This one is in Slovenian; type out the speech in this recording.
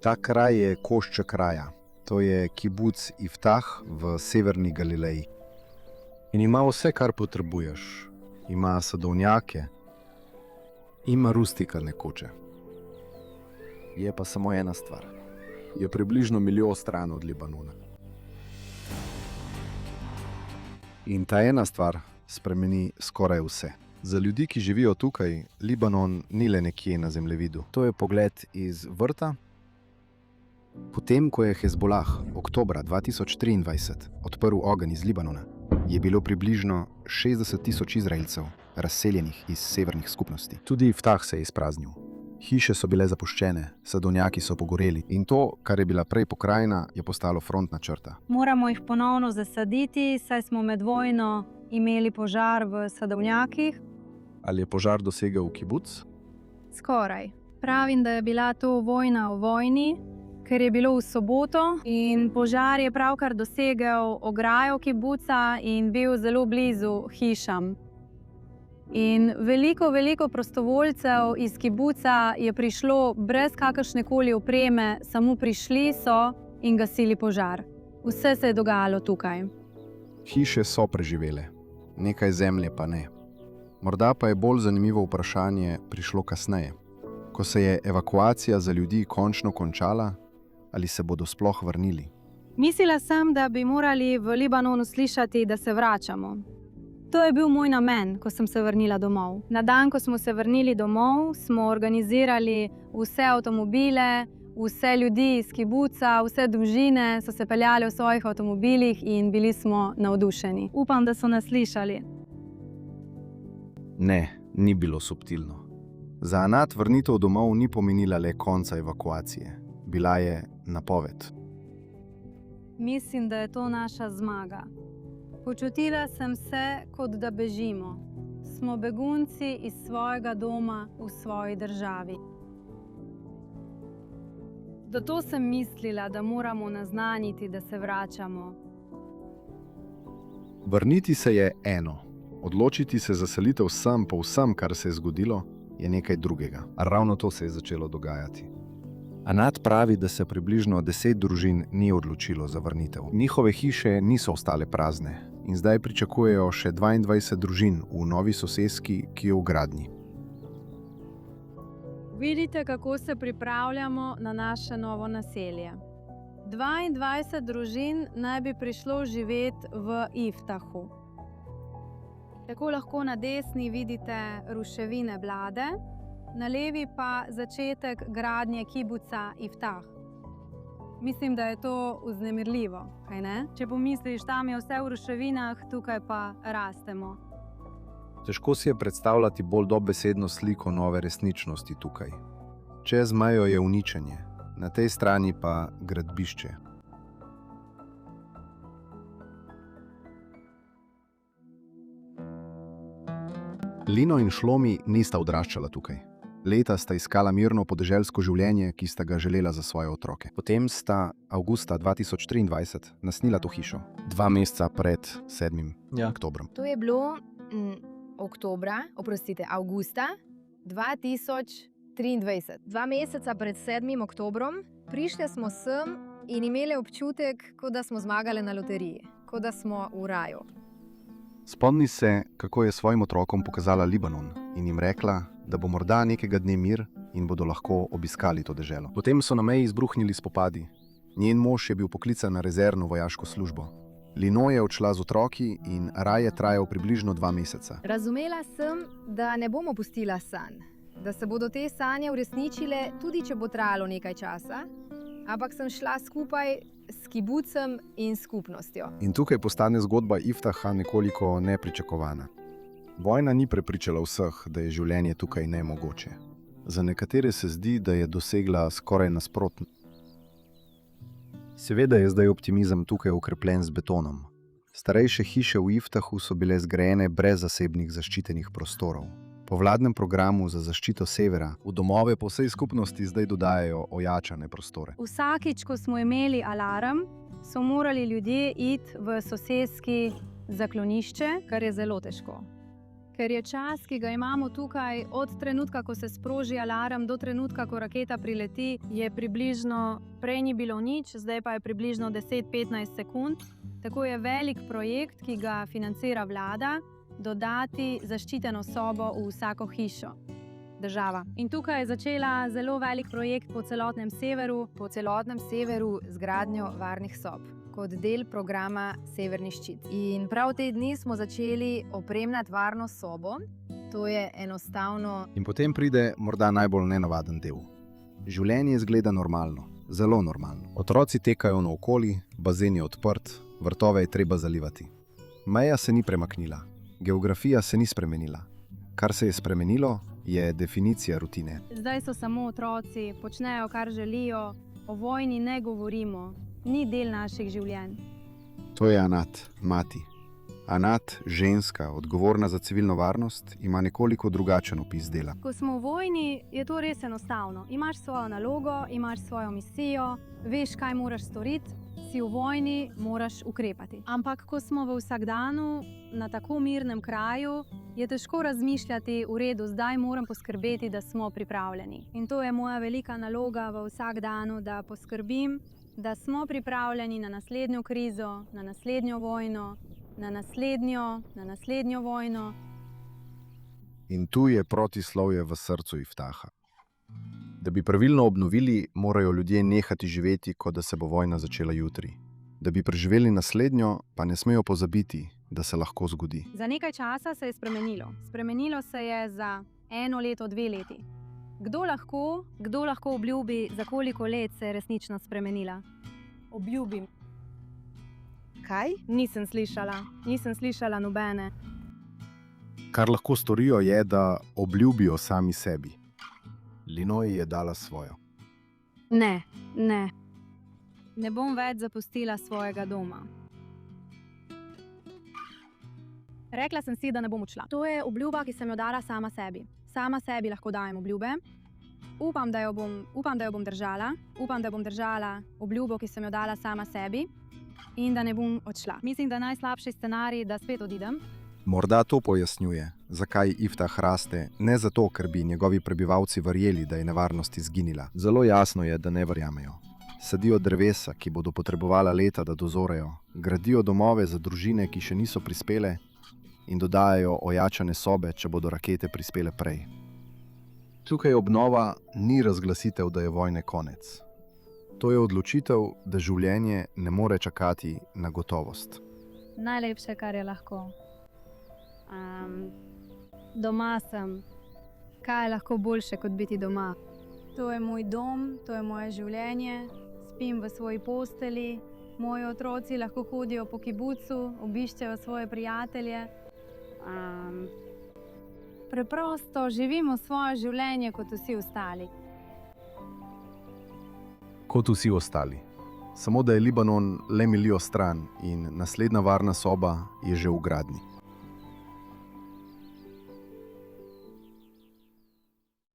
Ta kraj je košček kraja. To je kibuc Iftah v severni Galileji. In ima vse, kar potrebuješ. Ima sadovnjake, ima rustikalne koče. Je pa samo ena stvar. Je približno milijon stran od Libanona. In ta ena stvar spremeni skoraj vse. Za ljudi, ki živijo tukaj, Libanon ni le nekje na zemljevidu. To je pogled iz vrta. Potem, ko je Hezbolah oktobra 2023 odprl ogenj iz Libanona, je bilo približno 60.000 Izraelcev razseljenih iz severnih skupnosti. Tudi Iftah se je izpraznil. Hiše so bile zapuščene, sadovnjaki so pogoreli in to, kar je bila prej pokrajina, je postalo frontna črta. Moramo jih ponovno zasaditi, saj smo med vojno imeli požar v sadovnjakih. Ali je požar dosegel kibuc? Skoraj. Pravim, da je bila to vojna o vojni, ker je bilo v soboto in požar je pravkar dosegel ograjo kibuca in bil zelo blizu hišam. In veliko prostovoljcev iz kibuca je prišlo brez kakršnekoli opreme, samo prišli so in gasili požar. Vse se je dogajalo tukaj. Hiše so preživele, nekaj zemlje pa ne. Morda pa je bolj zanimivo vprašanje prišlo kasneje, ko se je evakuacija za ljudi končno končala, ali se bodo sploh vrnili. Mislila sem, da bi morali v Libanonu slišati, da se vračamo. To je bil moj namen, ko sem se vrnila domov. Na dan, ko smo se vrnili domov, smo organizirali vse avtomobile, vse ljudi iz kibuca, vse družine so se peljali v svojih avtomobilih in bili smo navdušeni. Upam, da so nas slišali. Ne, ni bilo subtilno. Za Anat vrnitev domov ni pomenila le konca evakuacije. Bila je napoved. Mislim, da je to naša zmaga. Počutila sem se, kot da bežimo. Smo begunci iz svojega doma v svoji državi. Zato sem mislila, da moramo naznaniti, da se vračamo. Vrniti se je eno. Odločiti se za selitev sem po vsem, kar se je zgodilo, je nekaj drugega. A ravno to se je začelo dogajati. Anat pravi, da se približno 10 družin ni odločilo za vrnitev. Njihove hiše niso ostale prazne in zdaj pričakujejo še 22 družin v novi soseski, ki je v gradnji. Vidite, kako se pripravljamo na naše novo naselje. 22 družin naj bi prišlo živeti v Iftahu. Tako lahko na desni vidite ruševine Blade, na levi pa začetek gradnje kibuca Iftah. Mislim, da je to vznemirljivo, kaj ne? Če pomisliš, tam je vse v ruševinah, tukaj pa rastemo. Težko si je predstavljati bolj dobesedno sliko nove resničnosti tukaj. Čez mejo je uničenje, na tej strani pa gradbišče. Lino in Šlomi nista odraščala tukaj. Leta sta iskala mirno podeželsko življenje, ki sta ga želela za svoje otroke. Potem sta avgusta 2023 nasnila to hišo, 2 meseca pred 7. oktobrom. To je bilo avgusta 2023. 2 meseca pred 7. oktobrom. Prišli smo sem in imeli občutek, kot da smo zmagali na loteriji, kot da smo v raju. Spomni se, kako je svojim otrokom pokazala Libanon in jim rekla, da bo morda nekega dne mir in bodo lahko obiskali to deželo. Potem so na meji izbruhnili spopadi. Njen mož je bil poklican na rezervno vojaško službo. Lino je odšla z otroki in raj je trajal približno 2 meseca. Razumela sem, da ne bomo pustila sanj, da se bodo te sanje uresničile, tudi če bo trajalo nekaj časa, ampak sem šla skupaj s kibucem in skupnostjo. In tukaj postane zgodba Iftaha nekoliko nepričakovana. Vojna ni prepričala vseh, da je življenje tukaj nemogoče. Za nekatere se zdi, da je dosegla skoraj nasprotno. Seveda je zdaj optimizem tukaj okrepljen z betonom. Starejše hiše v Iftahu so bile zgrajene brez zasebnih zaščitenih prostorov. Po vladnem programu za zaščito severa v domove po vsej skupnosti zdaj dodajajo ojačane prostore. Vsakič, ko smo imeli alarm, so morali ljudje iti v soseski zaklonišče, kar je zelo težko. Ker je čas, ki ga imamo tukaj, od trenutka, ko se sproži alarm, do trenutka, ko raketa prileti, je približno, prej ni bilo nič, zdaj pa je približno 10-15 sekund. Tako je velik projekt, ki ga financira vlada, dodati zaščiteno sobo v vsako hišo. Država. In tukaj je začela zelo velik projekt po celotnem severu. Po celotnem severu z gradnjo varnih sob, kot del programa Severni ščit. In prav te dni smo začeli opremljati varno sobo. To je enostavno. In potem pride morda najbolj nenavaden del. Življenje izgleda normalno, zelo normalno. Otroci tekajo naokoli, bazen je odprt, vrtove je treba zalivati. Meja se ni premaknila, geografija se ni spremenila. Kar se je spremenilo, je definicija rutine. Zdaj so samo otroci, počnejo, kar želijo, o vojni ne govorimo, ni del naših življenj. To je Anat, mati. Anat, ženska, odgovorna za civilno varnost, ima nekoliko drugačen opis dela. Ko smo v vojni, je to res enostavno. Imaš svojo nalogo, imaš svojo misijo, veš, kaj moraš storiti, si v vojni, moraš ukrepati. Ampak ko smo v vsakdanu, na tako mirnem kraju, je težko razmišljati, v redu, zdaj moram poskrbeti, da smo pripravljeni. In to je moja velika naloga v vsakdanu, da poskrbim, da smo pripravljeni na naslednjo krizo, na naslednjo vojno, na naslednjo vojno. In tu je protislovje v srcu Iftaha. Da bi pravilno obnovili, morajo ljudje nehati živeti, kot da se bo vojna začela jutri. Da bi preživeli naslednjo, pa ne smejo pozabiti, da se lahko zgodi. Za nekaj časa se je spremenilo. Spremenilo se je za 1 leto, 2 leti. Kdo lahko obljubi, za koliko let se je resnično spremenila? Obljubim. Kaj? Nisem slišala nobene. Kar lahko storijo je, da obljubijo sami sebi. Linoji je dala svojo. Ne. Ne bom več zapustila svojega doma. Rekla sem si, da ne bom odšla. To je obljuba, ki sem jo dala sama sebi. Sama sebi lahko dajem obljube. Upam, da jo bom držala. Upam, da bom držala obljubo, ki sem jo dala sama sebi. In da ne bom odšla. Mislim, da je najslabši scenarij, da spet odidem. Morda to pojasnjuje, zakaj Iftah raste, ne zato, ker bi njegovi prebivalci verjeli, da je nevarnost izginila. Zelo jasno je, da ne verjamejo. Sadijo drevesa, ki bodo potrebovala leta, da dozorejo, gradijo domove za družine, ki še niso prispele, in dodajajo ojačane sobe, če bodo rakete prispele prej. Tukaj obnova ni razglasitev, da je vojne konec. To je odločitev, da življenje ne more čakati na gotovost. Najlepše, kar je lahko. Doma sem. Kaj je lahko boljše, kot biti doma? To je moj dom, to je moje življenje. Spim v svoji posteli. Moji otroci lahko hodijo po kibucu, obiščejo svoje prijatelje. Preprosto živimo svoje življenje kot vsi ostali. Kot vsi ostali. Samo da je Libanon le milijo stran in naslednja varna soba je že v gradnji.